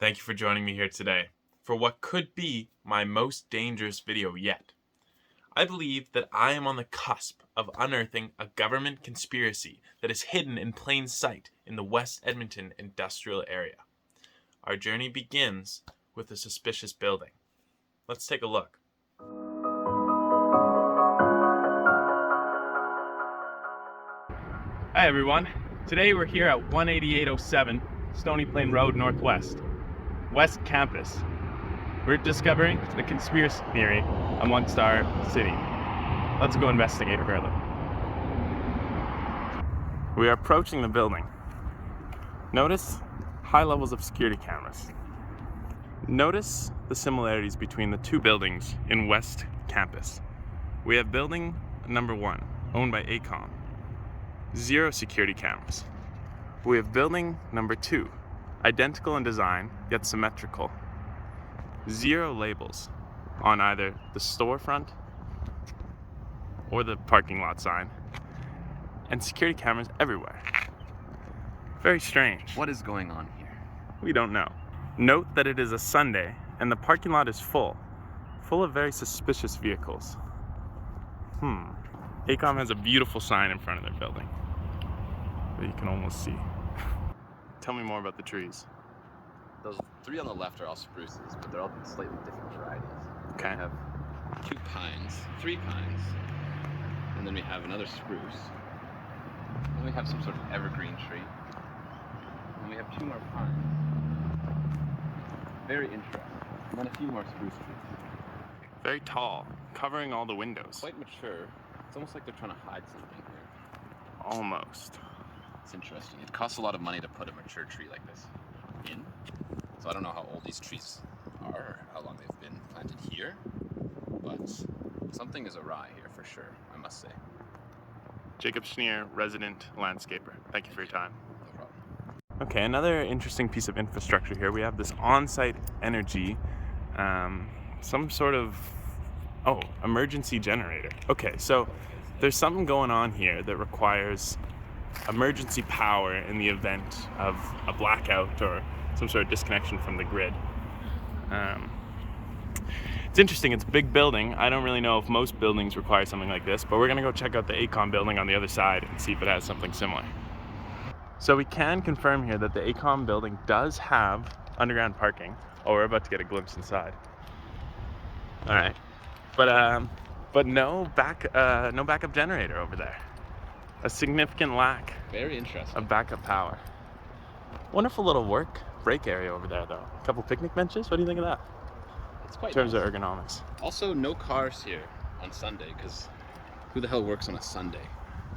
Thank you for joining me here today for what could be my most dangerous video yet. I believe that I am on the cusp of unearthing a government conspiracy that is hidden in plain sight in the West Edmonton industrial area. Our journey begins with a suspicious building. Let's take a look. Hi everyone, today we're here at 18807 Stony Plain Road Northwest, West Campus. We're discovering the conspiracy theory amongst our city. Let's go investigate further. We are approaching the building. Notice high levels of security cameras. Notice the similarities between the two buildings in West Campus. We have building number 1, owned by AECOM. 0 security cameras. We have building number 2, identical in design, yet symmetrical. 0 labels on either the storefront or the parking lot sign, and security cameras everywhere. Very strange. What is going on here? We don't know. Note that it is a Sunday and the parking lot is full of very suspicious vehicles. AECOM has a beautiful sign in front of their building that you can almost see. Tell me more about the trees. Those 3 on the left are all spruces, but they're all slightly different varieties. Okay. We have 2 pines, 3 pines, and then we have another spruce. Then we have some sort of evergreen tree. And we have 2 more pines. Very interesting. And then a few more spruce trees. Very tall, covering all the windows. Quite mature. It's almost like they're trying to hide something here. Almost. It's interesting. It costs a lot of money to put a mature tree like this in. So I don't know how old these trees are, how long they've been planted here, but something is awry here for sure, I must say. Jacob Schneer, resident landscaper. Thank you for your time. No problem. Okay, another interesting piece of infrastructure here. We have this on-site energy, some sort of, emergency generator. Okay, so there's something going on here that requires emergency power in the event of a blackout or some sort of disconnection from the grid. It's interesting, it's a big building. I don't really know if most buildings require something like this, but we're gonna go check out the AECOM building on the other side and see if it has something similar. So we can confirm here that the AECOM building does have underground parking. Oh, we're about to get a glimpse inside. All right, but no backup generator over there. A significant lack Very interesting. of backup power. Wonderful little break area over there though. A couple picnic benches, what do you think of that? It's quite In terms nice. of ergonomics. Also, no cars here on Sunday, because who the hell works on a Sunday?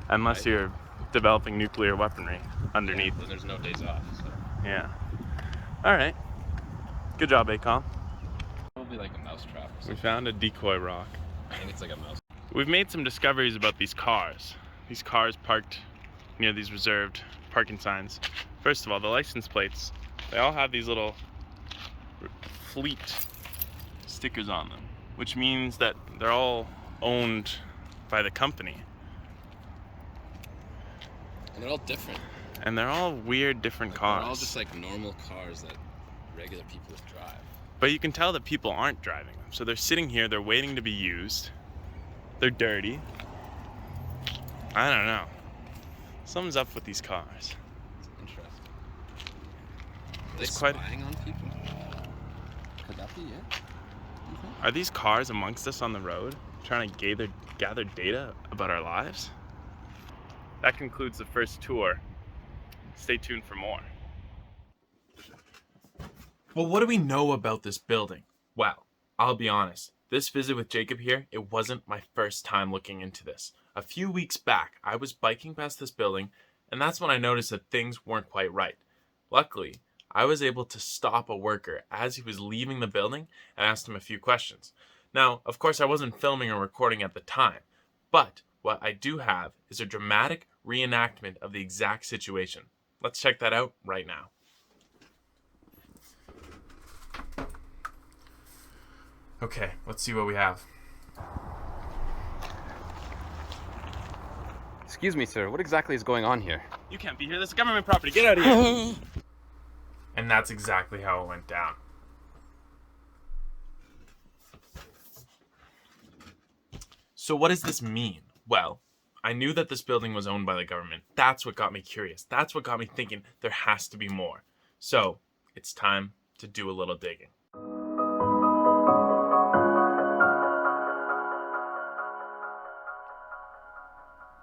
Unless Right. you're developing nuclear weaponry underneath. Yeah, then there's no days off, so. Yeah. All right. Good job, AECOM. Probably like a mousetrap or We something. found a decoy rock. I think it's like a mouse. We've made some discoveries about these cars. These cars parked near these reserved parking signs. First of all, the license plates, they all have these little fleet stickers on them, which means that they're all owned by the company. And they're all different. And they're all weird, different cars. They're all just like normal cars that regular people would drive. But you can tell that people aren't driving them. So they're sitting here, they're waiting to be used. They're dirty. I don't know. Something's up with these cars. It's interesting. Are they It's quite- spying on people? Could that be it? You think? Are these cars amongst us on the road, trying to gather data about our lives? That concludes the first tour. Stay tuned for more. Well, what do we know about this building? Well, I'll be honest. This visit with Jacob here, it wasn't my first time looking into this. A few weeks back, I was biking past this building, and that's when I noticed that things weren't quite right. Luckily, I was able to stop a worker as he was leaving the building and asked him a few questions. Now, of course, I wasn't filming or recording at the time, but what I do have is a dramatic reenactment of the exact situation. Let's check that out right now. Okay, let's see what we have. Excuse me, sir. What exactly is going on here? You can't be here. This is government property. Get out of here. And that's exactly how it went down. So what does this mean? Well, I knew that this building was owned by the government. That's what got me curious. That's what got me thinking there has to be more. So it's time to do a little digging.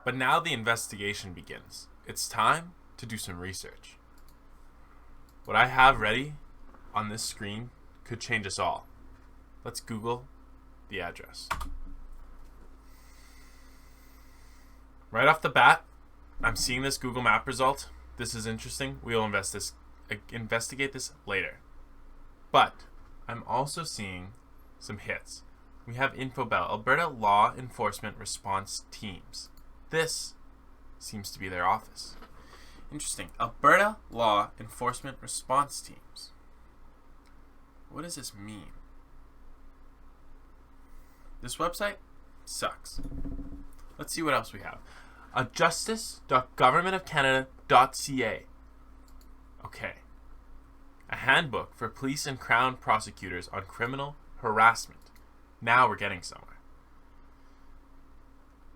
But now the investigation begins. It's time to do some research. What I have ready on this screen could change us all. Let's Google the address. Right off the bat, I'm seeing this Google Map result. This is interesting. We'll investigate this later. But I'm also seeing some hits. We have Infobel, Alberta Law Enforcement Response Teams. This seems to be their office. Interesting. Alberta Law Enforcement Response Teams. What does this mean? This website sucks. Let's see what else we have. justice.governmentofcanada.ca. Okay. A handbook for police and crown prosecutors on criminal harassment. Now we're getting somewhere.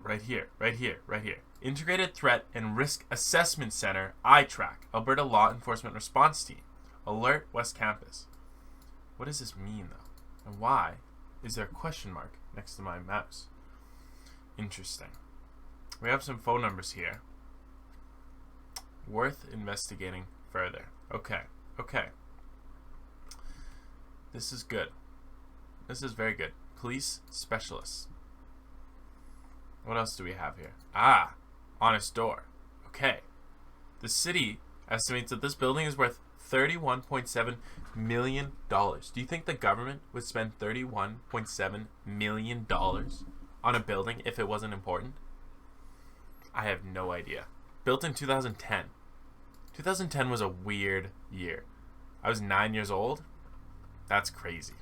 Right here. Integrated Threat and Risk Assessment Center, iTrack, Alberta Law Enforcement Response Team, Alert West Campus. What does this mean, though? And why is there a question mark next to my mouse? Interesting. We have some phone numbers here. Worth investigating further. Okay. This is good. This is very good. Police specialists. What else do we have here? Honest Door. Okay. The city estimates that this building is worth $31.7 million. Do you think the government would spend $31.7 million on a building if it wasn't important? I have no idea. Built in 2010. 2010 was a weird year. I was 9 years old. That's crazy.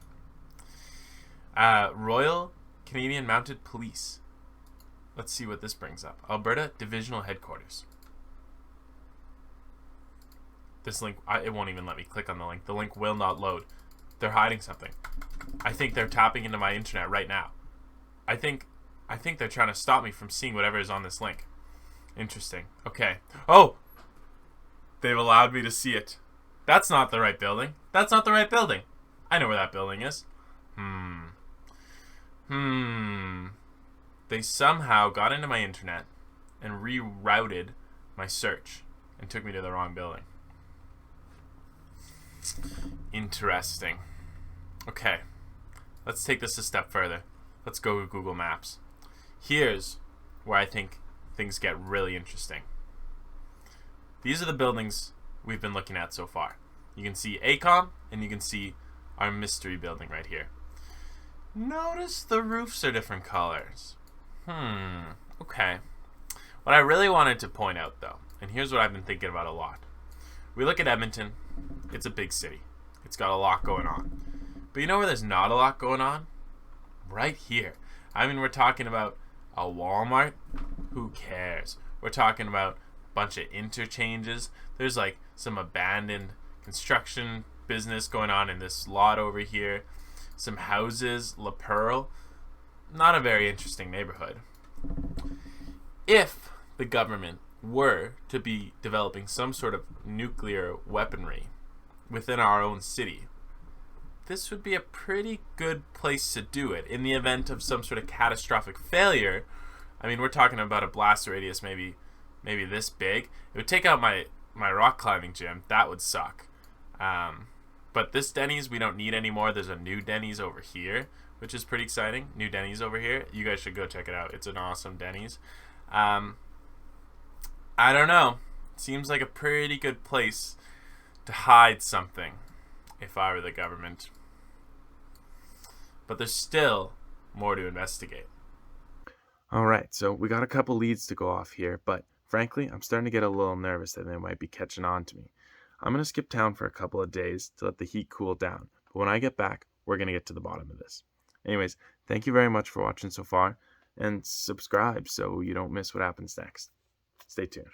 Royal Canadian Mounted Police. Let's see what this brings up. Alberta Divisional Headquarters. This link, it won't even let me click on the link. The link will not load. They're hiding something. I think they're tapping into my internet right now. I think they're trying to stop me from seeing whatever is on this link. Interesting. Okay. Oh! They've allowed me to see it. That's not the right building. I know where that building is. They somehow got into my internet and rerouted my search and took me to the wrong building. Interesting. Okay. Let's take this a step further. Let's go to Google Maps. Here's where I think things get really interesting. These are the buildings we've been looking at so far. You can see ACOM and you can see our mystery building right here. Notice the roofs are different colors. Okay. What I really wanted to point out, though, and here's what I've been thinking about a lot. We look at Edmonton. It's a big city. It's got a lot going on. But you know where there's not a lot going on? Right here. I mean, we're talking about a Walmart. Who cares? We're talking about a bunch of interchanges. There's like some abandoned construction business going on in this lot over here. Some houses. La Pearl. Not a very interesting neighborhood. If the government were to be developing some sort of nuclear weaponry within our own city, this would be a pretty good place to do it. In the event of some sort of catastrophic failure, I mean, we're talking about a blast radius maybe this big. It would take out my rock climbing gym. That would suck. But this Denny's we don't need anymore. There's a new Denny's over here, which is pretty exciting. New Denny's over here. You guys should go check it out. It's an awesome Denny's. I don't know. Seems like a pretty good place to hide something if I were the government. But there's still more to investigate. Alright, so we got a couple leads to go off here, but frankly, I'm starting to get a little nervous that they might be catching on to me. I'm going to skip town for a couple of days to let the heat cool down, but when I get back, we're going to get to the bottom of this. Anyways, thank you very much for watching so far, and subscribe so you don't miss what happens next. Stay tuned.